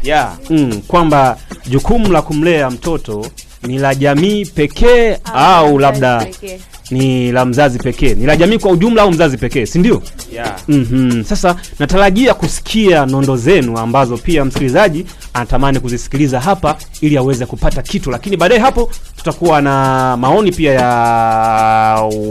Yeah. Kwamba jukumu la kumlea mtoto ni la jamii pekee au labda ni la mzazi pekee? Ni la jamii kwa ujumla au mzazi pekee, si ndio? Yeah. Sasa natarajia kusikia nondo zenu ambazo pia msikilizaji anatamani kuzisikiliza hapa ili aweze kupata kitu, lakini baadaye hapo tutakuwa na maoni pia ya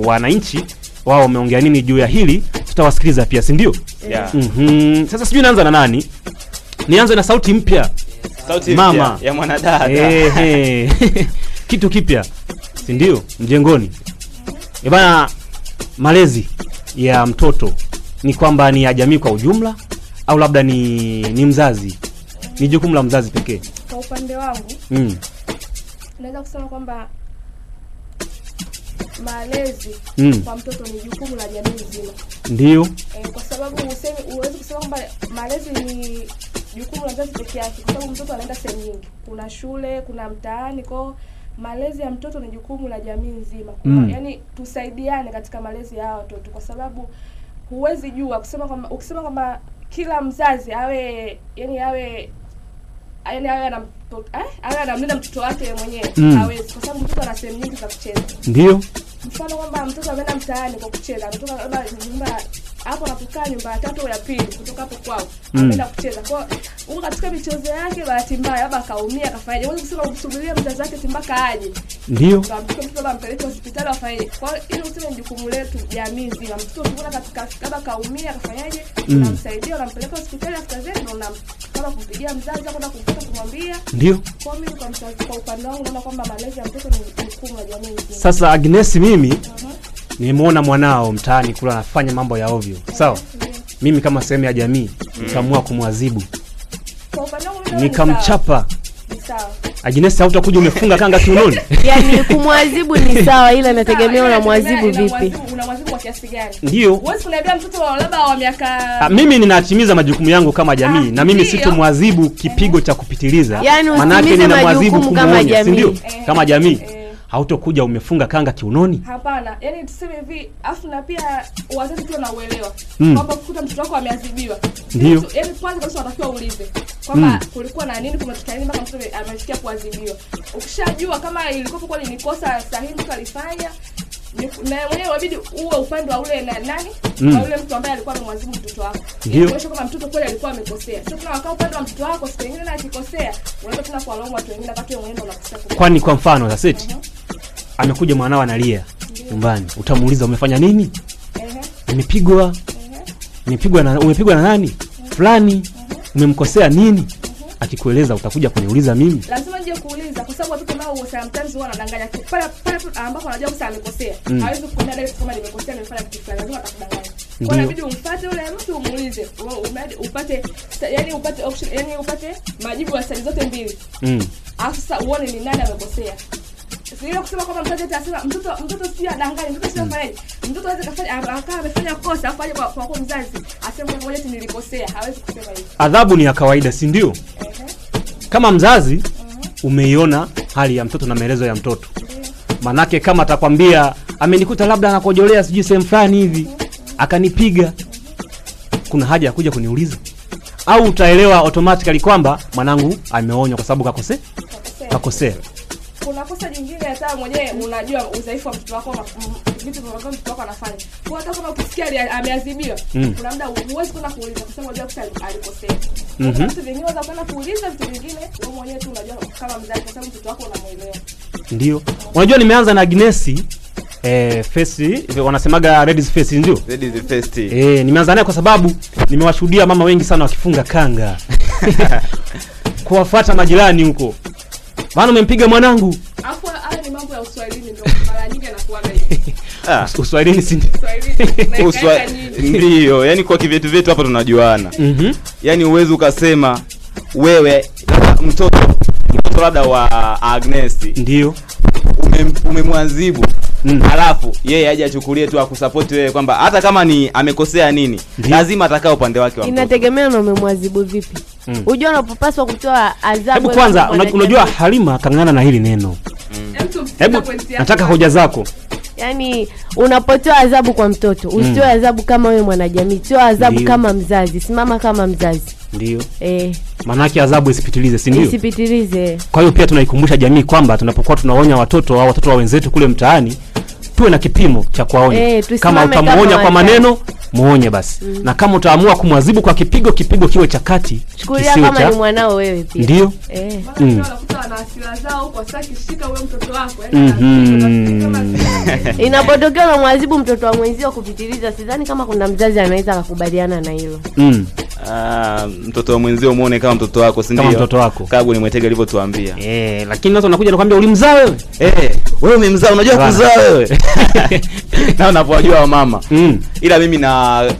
wananchi, wao wameongea nini juu ya hili, tutawasikiliza pia, si ndio? Yeah. Sasa sijui naanza na nani? Nianze na sauti mpya. Sauti mama mpya ya mwanadada. Kitu kipya, si ndio? Mjengoni. Bana, malezi ya mtoto ni kwamba ni ya jamii kwa ujumla au labda ni mzazi? Ni jukumu la mzazi pekee? Kwa upande wangu, naweza kusema kwamba malezi kwa mtoto ni jukumu la jamii nzima. Ndio. Kwa sababu huwezi kusema kwamba malezi ni jukumu la mzazi pekee yake, kwa sababu mtoto anaenda sehemu nyingi. Kuna shule, kuna mtaani, kwa malezi ya mtoto ni jukumu la jamii nzima. Yaani tusaidiane katika malezi ya watoto, kwa sababu huwezi jua ukisema kwamba kila mzazi awe anamlinda mtoto wake mwenyewe, hawezi, kwa sababu mtoto ana sehemu nyingi za kucheza. Ndio. Mfano kwamba mtoto ameenda mtaani kwa kucheza, ametoka labda nyumba hapo anapokaa nyumba ya tatu au ya pili kutoka hapo kwao, ameenda kucheza. Kwa huko katika michezo yake bahati mbaya labda akaumia akafanya. Huwezi kusema umsubirie mzazi wake timbaka aje. Ndio. Mtoto ampeleke hospitali afanye. Kwa hiyo useme jukumu letu jamii nzima. Mtoto ukiona katika labda kaumia akafanyaje, unamsaidia, unampeleka hospitali after that, na kama kumpigia mzazi kwenda kumwambia. Ndio. Kwa mimi kwa mzazi, kwa upande wangu naona kwamba malezi ya mtoto ni jukumu la jamii nzima. Sasa Agnes, mimi nimeona mwanao mtaani kula anafanya mambo ya ovyo. Sawa? Mimi kama sehemu ya jamii nikaamua kumwadhibu. Kwa upande wangu nikamchapa. Ni sawa. Agnes, hautakuja umefunga kanga kiunoni? Yaani kumwadhibu ni sawa, ila nategemea unamwadhibu vipi. Unamwadhibu kwa kiasi gani? Ndio. Huwezi kuniambia mtoto labda wa miaka mimi ninatimiza majukumu yangu kama jamii, na mimi sitomwadhibu kipigo cha kupitiliza. Maana yake ninamwadhibu kumuonya, si ndio? Kama jamii. Hautokuja umefunga kanga kiunoni? Hapana. Yaani tuseme hivi, afu na pia wazazi tu wanaelewa kwamba kukuta mtoto wako ameadhibiwa. Ndio. Yaani kwanza kabisa unatakiwa uulize kwamba kulikuwa na nini, kumetokea nini mpaka mtoto amefikia kuadhibiwa. Ukishajua kama ilikuwa kwa nini kosa sahihi mtu alifanya, na mwenyewe inabidi uwe upande wa ule na nani? Wa yule mtu ambaye alikuwa amemwadhibu mtoto wako. Ndio. Kwa kama mtoto kweli alikuwa amekosea. Sio kama wakao upande wa mtoto wako, siku nyingine na akikosea, unaweza tena kuwalaumu watu wengine wakati wewe mwenyewe unakosea. Kwani kwa mfano sasa amekuja mwanao analia nyumbani, utamuuliza umefanya nini? Nimepigwa. Nimepigwa na umepigwa na nani? Fulani. Umemkosea nini? Akikueleza utakuja kuniuliza mimi? Lazima nje kuuliza, kwa sababu watoto nao sometimes huwa wanadanganya. Pale ambapo anajua kwamba amekosea, hawezi kukuambia direct kama nimekosea nimefanya kitu fulani, lazima atakudanganya. Kwa hiyo inabidi umfuate yule mtu umuulize, upate option, upate majibu ya side zote mbili. Alafu sasa uone ni nani amekosea. Sio kusema kwamba mzazi atasema mtoto si adanganya, mtoto si afanye. Mtoto anaweza kufanya akawa amefanya kosa afanye kwa mzazi, aseme kwa moja nilikosea, hawezi kusema hivyo. Adhabu ni ya kawaida, si ndio? Kama mzazi umeiona hali ya mtoto na maelezo ya mtoto. Manake kama atakwambia amenikuta labda anakojolea sijui sehemu fulani hivi, akanipiga, kuna haja ya kuja kuniuliza? Au utaelewa automatically kwamba mwanangu ameonywa kwa sababu kakosea? Kuna kosa jingine hata mwenyewe unajua udhaifu wa mtoto wako na vitu ambavyo mtoto wako anafanya. Kwa hata kama ukisikia ameadhibiwa, kuna muda huwezi kwenda kuuliza kwa sababu unajua kosa alikosea. Kuna vitu vingine unaweza kwenda kuuliza, vitu vingine wewe mwenyewe tu unajua kama mzazi, kwa sababu mtoto wako unamuelewa. Ndio. Unajua nimeanza na Agnes face wanasemaga ladies face, ndio? Ladies first. Nimeanza naye kwa sababu nimewashuhudia mama wengi sana wakifunga kanga. Kuwafuata majirani huko. Bana umempiga mwanangu. Afu haya ni mambo ya Uswahilini, ndio mara nyingi anakuwa hivi. Uswahilini si ndio, yani kwa kivetu vetu hapa tunajuana. Yani uwezo ukasema wewe mtoto labda wa Agnes ndio umemwadhibu, alafu yeye aje achukulie tu akusupport wewe kwamba hata kama ni amekosea nini, lazima atakao upande wake wa mtoto. Inategemea na umemwadhibu vipi. Unajua unapopaswa kutoa adhabu. Hebu kwanza unajua Halima kangana na hili neno. Hebu nataka hoja zako. Yaani unapotoa adhabu kwa mtoto, usitoe adhabu kama wewe mwanajamii, toa adhabu kama mzazi, simama kama mzazi. Ndio. Manake adhabu isipitilize, si ndio? Isipitilize. Kwa hiyo pia tunaikumbusha jamii kwamba tunapokuwa tunaonya watoto au watoto wa wenzetu kule mtaani, tuwe na kipimo cha kuwaonya. Kama utamuonya kwa maneno, muonye basi. Na kama utaamua kumwadhibu kwa kipigo kiwe cha kati. Chukulia kama ni mwanao wewe pia. Ndio. Unakuta wana hasira zao kwa sababu kishika wewe mtoto wako. Inapotokea unamwadhibu mtoto wa mwenzio kupitiliza, sidhani kama kuna mzazi anaweza kukubaliana na hilo. Mtoto wa mwenzio muone kama mtoto wako, si ndio? Kama mtoto wako. Kabu ni Mwetege alivyotuambia. Lakini watu wanakuja nakwambia ulimzaa wewe. Wewe umemzaa, unajua kuzaa wewe. Na unapojua mama. Ila mimi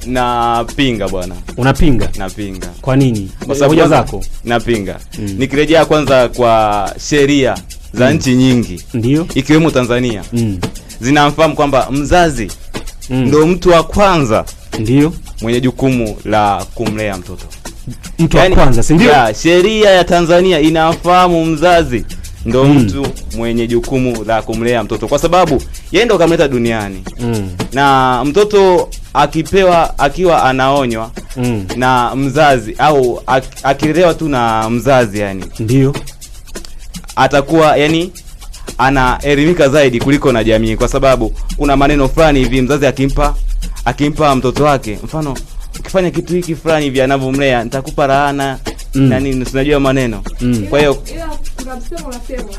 napinga bwana. Unapinga? Napinga. Kwa nini? Kwa sababu zako. Napinga. Nikirejea kwanza kwa sheria za nchi nyingi. Ndio. Ikiwemo Tanzania. Zinamfahamu kwamba mzazi ndio mtu wa kwanza. Ndio. Mwenye jukumu la kumlea mtoto. Mtu wa kwanza, si ndio? Sheria ya Tanzania inafahamu mzazi ndio mtu mwenye jukumu la kumlea mtoto, kwa sababu yeye ndio kamleta duniani. Na mtoto akiwa anaonywa na mzazi au akilewa tu na mzazi, yani ndio atakuwa yani anaelimika zaidi kuliko na jamii, kwa sababu kuna maneno fulani hivi mzazi akimpa mtoto wake, mfano ukifanya kitu hiki fulani hivi anavyomlea nitakupa laana na nini, unajua maneno. Kwa hiyo kuna msemo unasema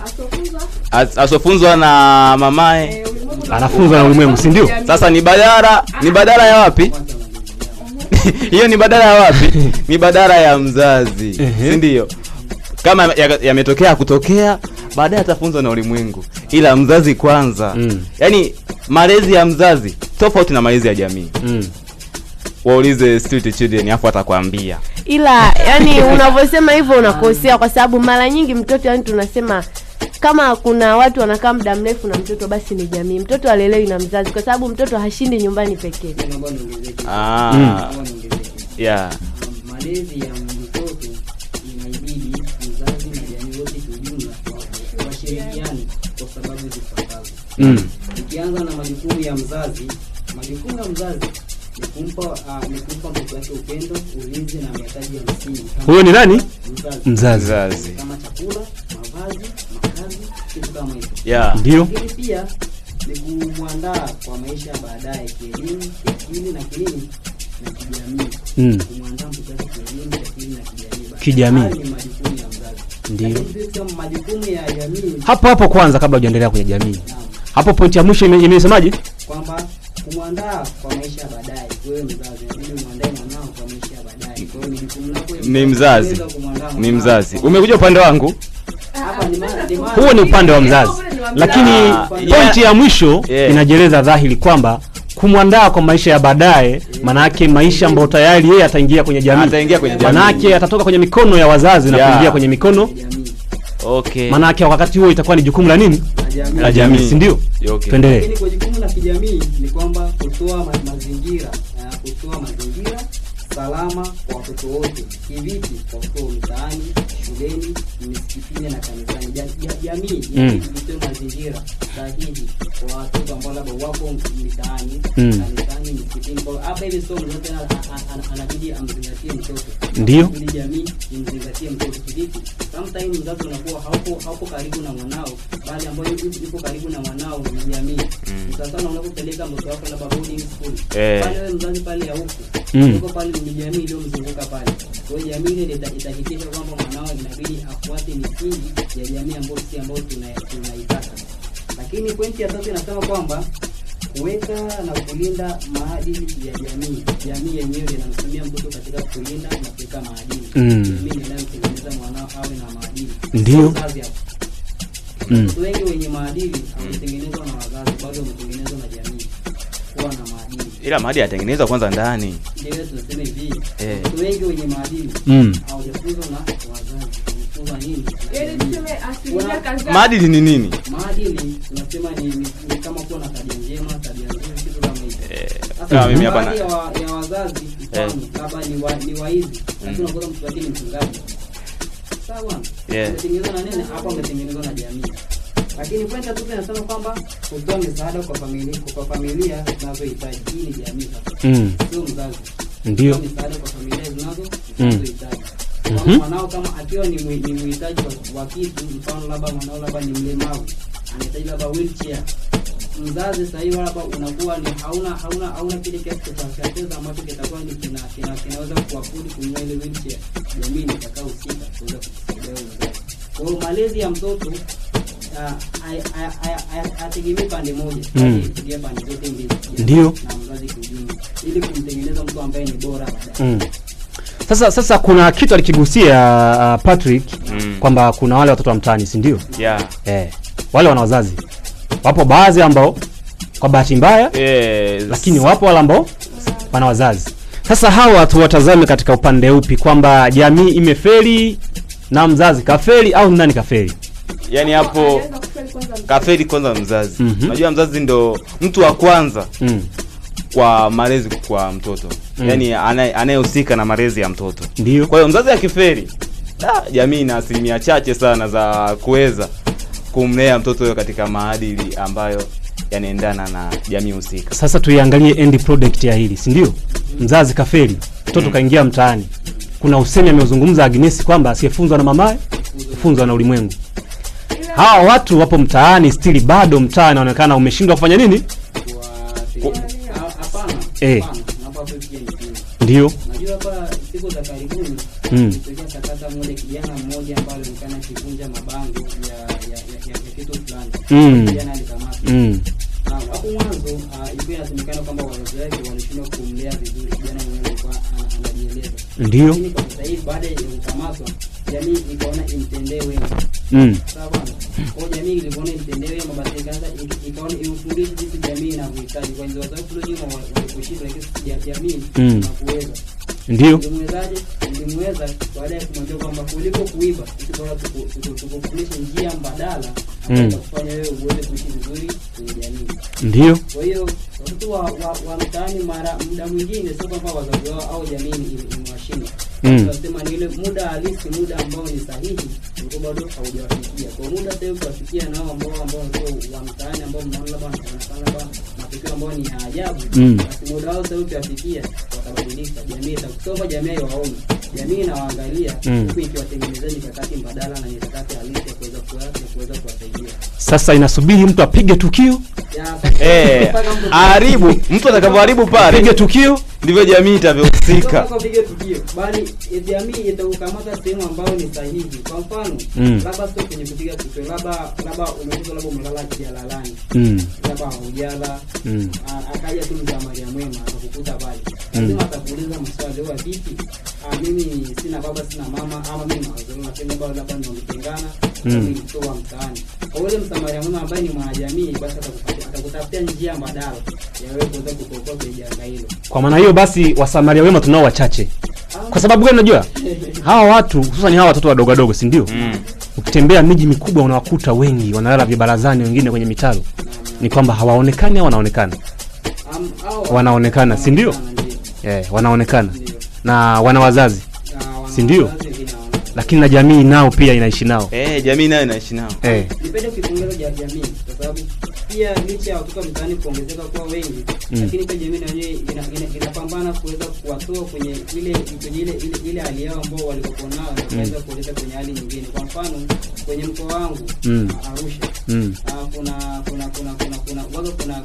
asofunzwa na mamae anafunzwa na ulimwengu, si ndio? Sasa ni badala ya wapi? Hiyo ni badala ya wapi? Ni badala ya mzazi, si ndio? Kama yametokea kutokea, baadaye atafunzwa na ulimwengu, ila mzazi kwanza. Yani malezi ya mzazi tofauti na malezi ya jamii. Waulize street children afu atakwambia. Ila yani unavyosema hivyo unakosea, kwa sababu mara nyingi mtoto, yani tunasema kama kuna watu wanakaa muda mrefu na mtoto, basi ni jamii. Mtoto alelewi na mzazi, kwa sababu mtoto hashindi nyumbani pekee. Malezi ya mtoto inaibidi mzazi na jamii wote kiujumla washirikiane kwa sababu zifuatazo. Ukianza na majukumu ya mzazi ni kumpa mtoto wake upendo, ulinzi na mahitaji ya msingi. Huyo ni nani? Mzazi. Kama chakula, mavazi, makazi, kitu kama hicho. Ndio. Pia ni kumwandaa kwa maisha baadaye, kielimu, kiakili na kinini na kijamii. Kumwandaa mtoto wake kielimu, kiakili na kijamii. Ni majukumu ya mzazi. Ndio. Kama majukumu ya jamii. Hapo kwanza kabla hujaendelea kwenye jamii. Hapo point ya mwisho imesemaje? Kwamba kumwandaa kwa maisha baadaye. Wewe mzazi unabidi muandae mwanao kwa maisha baadaye. Kwa hiyo ni jukumu lako. Ni mzazi. Umekuja upande wangu? Huo ni upande wa mzazi. Lakini pointi ya mwisho inajeleza dhahiri kwamba kumwandaa kwa maisha ya baadaye, maana yake maisha ambayo tayari yeye ataingia kwenye jamii. Maana yake atatoka kwenye mikono ya wazazi na kuingia kwenye mikono. Maana yake wakati huo itakuwa ni jukumu la nini? La jamii, si ndio? Tuendelee. Lakini kwa jukumu la kijamii ni kwamba kutoa mazingira salama kwa watoto wote. Kivipi? Kwa kutoa mtaani, shuleni, misikitini na kanisani. Jamii kutoa mazingira sahihi kwa watoto ambao labda wako mtaani, kanisani, misikitini. Kwa hapa hivi somo zote anabidi amzingatie mtoto. Ndio. Ili jamii imzingatie mtoto. Kivipi? Sometimes mzazi unakuwa haupo karibu na mwanao, bali ambayo yuko karibu na mwanao ni jamii. Sasa unapopeleka mtoto wako labda boarding school, pale wewe mzazi pale ya huko, yuko pale ni jamii iliyomzunguka pale. Kwa hiyo jamii ile itahakikisha kwamba mwanao inabidi afuate misingi ya jamii ambayo tunaitaka. Lakini pointi ya tatu inasema kwamba kuweka na kulinda maadili ya jamii. Jamii yenyewe inamsimamia mtoto katika kulinda na kuweka maadili. Jamii inayomtengeneza mwanao awe na maadili. Ndio. Watu wengi wenye maadili hawatengenezwa na wazazi, bali wametengenezwa na jamii kuwa na maadili. Ila maadili yatengenezwa kwanza ndani. Ndio tunasema hivi. Watu wengi wenye maadili hawajafunzwa na wazazi. Wamefunzwa nini? Maadili ni nini? Maadili tunasema ni kama kuwa na tabia njema, tabia nzuri, kitu kama hicho. Sasa mimi hapa na ya wazazi labda ni waizi, lakini unakuta mtu wake ni mchungaji. Sawa. Umetengenezwa na nini? Hapa umetengenezwa na jamii. Lakini point ya tatu inasema kwamba kutoa msaada kwa familia zinazohitaji. Hii ni jamii sasa. Sio mzazi. Ndio. Msaada kwa familia zinazohitaji. anazohitaji. Kwa mwanao kama akiwa ni mhitaji wa kitu, mfano labda mwanao labda ni mlemavu, anahitaji labda wheelchair. Mzazi sasa hivi labda unakuwa ni hauna kile kiasi cha pesa ambacho kitakuwa ni kinaweza kuafford kununua ile wheelchair. Jamii itakao husika kuweza kusaidia mzazi. Kwa hiyo malezi ya mtoto ategemee pande moja, ategemee pande zote mbili. Ndio. Na mzazi kujua ili kumtengeneza mtu ambaye ni bora baadaye. Sasa kuna kitu alikigusia Patrick kwamba kuna wale watoto wa mtaani, si ndio? Yeah. Wale wana wazazi. Wapo baadhi ambao kwa bahati mbaya, lakini wapo wale ambao wana wazazi. Sasa hawa tuwatazame katika upande upi, kwamba jamii imefeli na mzazi kafeli au nani kafeli? Yaani hapo kafeli kwanza mzazi. Unajua mzazi ndo mtu wa kwanza kwa malezi kwa mtoto. Yaani anayehusika na malezi ya mtoto. Ndio. Kwa hiyo mzazi akifeli, jamii ina asilimia chache sana za kuweza kumlea mtoto huyo katika maadili ambayo yanaendana na jamii husika. Sasa tuiangalie end product ya hili, si ndio? Mzazi kafeli, mtoto kaingia mtaani. Kuna usemi ameuzungumza Agnes kwamba asiyefunzwa na mamaye funzwa na ulimwengu. Hawa watu wapo mtaani, still bado mtaa inaonekana umeshindwa kufanya nini? Ndio. Najua hapa siku za karibuni ilitokea sakata moja, kijana mmoja ambaye alionekana akivunja mabango ya kitu fulani. Kijana alikamatwa. Hapo mwanzo ilikuwa inasemekana kwamba wazazi wake walishindwa kumlea vizuri kijana mwenyewe, alikuwa anajieleza. Ndio. Lakini kwa sasa hivi baada ya kukamatwa, jamii ikaona imtendee wema. Sawa bwana. Kwa jamii ilipoona imtendee wema, basi ikaona imfundishe jinsi jamii inavyohitaji. Kwa hiyo wazazi kule nyuma waliposhindwa, lakini jamii inakuweza. Ndio. Nilimweza baada ya kumwambia kwamba kuliko kuiba, bora tukufundishe njia mbadala ambayo kufanya wewe uweze kuishi vizuri kwenye jamii. Ndio. Kwa hiyo watoto wa mtaani muda mwingine sio kwamba wazazi wao au jamii imewashinda. Tunasema ni ile muda halisi, muda ambao ni sahihi, ndio bado haujawafikia. Kwa muda sasa kufikia nao ambao sio wa mtaani, ambao mnaona labda wanafanya matukio ambayo ni ajabu, basi muda wao sasa ukifikia watabadilika. Jamii itakusoma, jamii waone, jamii inawaangalia huku ikiwatengenezea mikakati mbadala na mikakati halisi ya kuweza kuwasaidia. Sasa inasubiri mtu apige tukio. Haribu mtu atakapoharibu pale, apige tukio, ndivyo jamii itavyohusika. Apige tukio, bali jamii itakukamata sehemu ambayo ni sahihi. Kwa mfano, labda sio kwenye kupiga tukio, labda umekuja labda umelala kijalalani. Labda hujala, akaja tu msamaria mwema akakukuta pale. Lazima atakuuliza maswali, wewe vipi? Mimi sina baba sina mama, ama mimi nasema baba labda nilitengana, mimi nitoa mtaani. Kwa yule msamaria mwema ambaye ni mwanajamii, basi atakutafutia njia mbadala ya wewe kuweza kuokoa janga hilo. Kwa maana hiyo basi wasamaria wema tunao wachache. Kwa sababu gani unajua? Hawa watu hususan hawa watoto wadogo wadogo, si ndio? Ukitembea miji mikubwa unawakuta wengi wanalala vibarazani, wengine kwenye mitaro. Ni kwamba hawaonekani au wanaonekana? Wanaonekana, si ndio? Wanaonekana. Na wana wazazi. Si ndio? Lakini na jamii nao pia inaishi nao. Jamii nayo inaishi nao. Nipende kuipongeza jamii kwa sababu pia licha ya watoto mtaani kuongezeka kwa wengi, lakini pia jamii nayo inapambana kuweza kuwatoa kwenye ile hali yao ambao walikokuwa nao na kuweza kuleta kwenye hali nyingine. Kwa mfano kwenye mkoa wangu Arusha, kuna